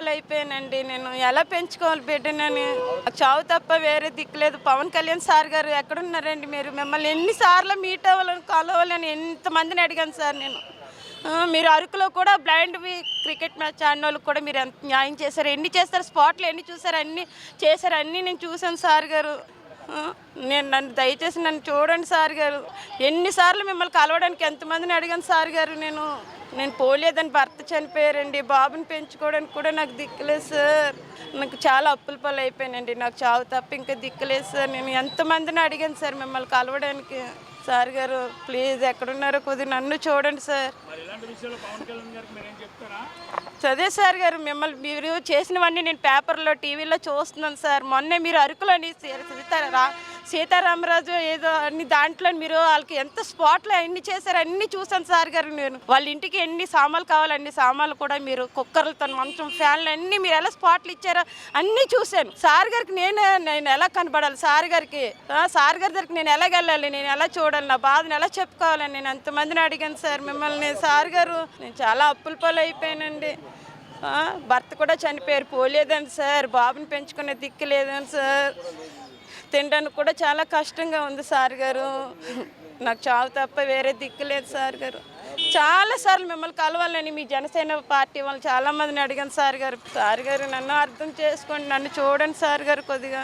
అయిపోయానండి. నేను ఎలా పెంచుకోవాలి బిడ్డనని. నాకు చావు తప్ప వేరే దిక్కు లేదు. పవన్ కళ్యాణ్ సార్ గారు ఎక్కడున్నారండి మీరు? మిమ్మల్ని ఎన్నిసార్లు మీట్ అవ్వాలని, కలవాలని ఎంతమందిని అడిగాను సార్ నేను. మీరు అరకులో కూడా బ్లైండ్వి క్రికెట్ మ్యాచ్ ఆడిన వాళ్ళకి కూడా మీరు ఎంత న్యాయం చేశారు, ఎన్ని చేస్తారు, స్పాట్లో ఎన్ని చూసారు, అన్నీ చేశారు, అన్నీ నేను చూశాను సార్ గారు. నన్ను దయచేసి నన్ను చూడండి సార్ గారు. ఎన్నిసార్లు మిమ్మల్ని కలవడానికి ఎంతమందిని అడిగాను సార్ గారు. నేను పోలేదని భర్త చనిపోయారండి. బాబుని పెంచుకోవడానికి కూడా నాకు దిక్కులేదు సార్. నాకు చాలా అప్పుల పాలు అయిపోయానండి. నాకు చావు తప్ప ఇంకా దిక్కులేదు సార్. నేను ఎంతమందిని అడిగాను సార్ మిమ్మల్ని కలవడానికి. సార్ గారు ప్లీజ్ ఎక్కడున్నారో కొద్దిగా నన్ను చూడండి సార్. అదే సార్ గారు, మిమ్మల్ని మీరు చేసినవన్నీ నేను పేపర్లో టీవీలో చూస్తున్నాను సార్. మొన్నే మీరు అరకులోని సీతారామరాజు ఏదో అన్ని దాంట్లో మీరు వాళ్ళకి ఎంత స్పాట్లో ఎన్ని చేశారు అన్నీ చూసాను సార్ గారు. నేను వాళ్ళ ఇంటికి ఎన్ని సామాన్లు కావాలి అన్ని సామాన్లు కూడా మీరు కుక్కర్లతో మంచం ఫ్యాన్లు అన్నీ మీరు ఎలా స్పాట్లు ఇచ్చారో అన్నీ చూశాను సార్ గారికి. నేను ఎలా కనపడాలి సార్ గారికి? సార్ గారి దగ్గరికి నేను ఎలా వెళ్ళాలి, నేను ఎలా చూడాలి, నా బాధను ఎలా చెప్పుకోవాలని నేను ఎంతమందిని అడిగాను సార్ మిమ్మల్ని. సార్ గారు నేను చాలా అప్పుల పాలు అయిపోయానండి. భర్త కూడా చనిపోయారు, పోలేదండి సార్. బాబుని పెంచుకునే దిక్కు లేదని సార్. తినడానికి కూడా చాలా కష్టంగా ఉంది సార్ గారు. నాకు చావు తప్ప వేరే దిక్కు లేదు సార్ గారు. చాలాసార్లు మిమ్మల్ని కలవాలని మీ జనసేన పార్టీ వాళ్ళు చాలామందిని అడిగాను సార్ గారు. సార్ గారు నన్ను అర్థం చేసుకోండి, నన్ను చూడండి సార్ గారు కొద్దిగా.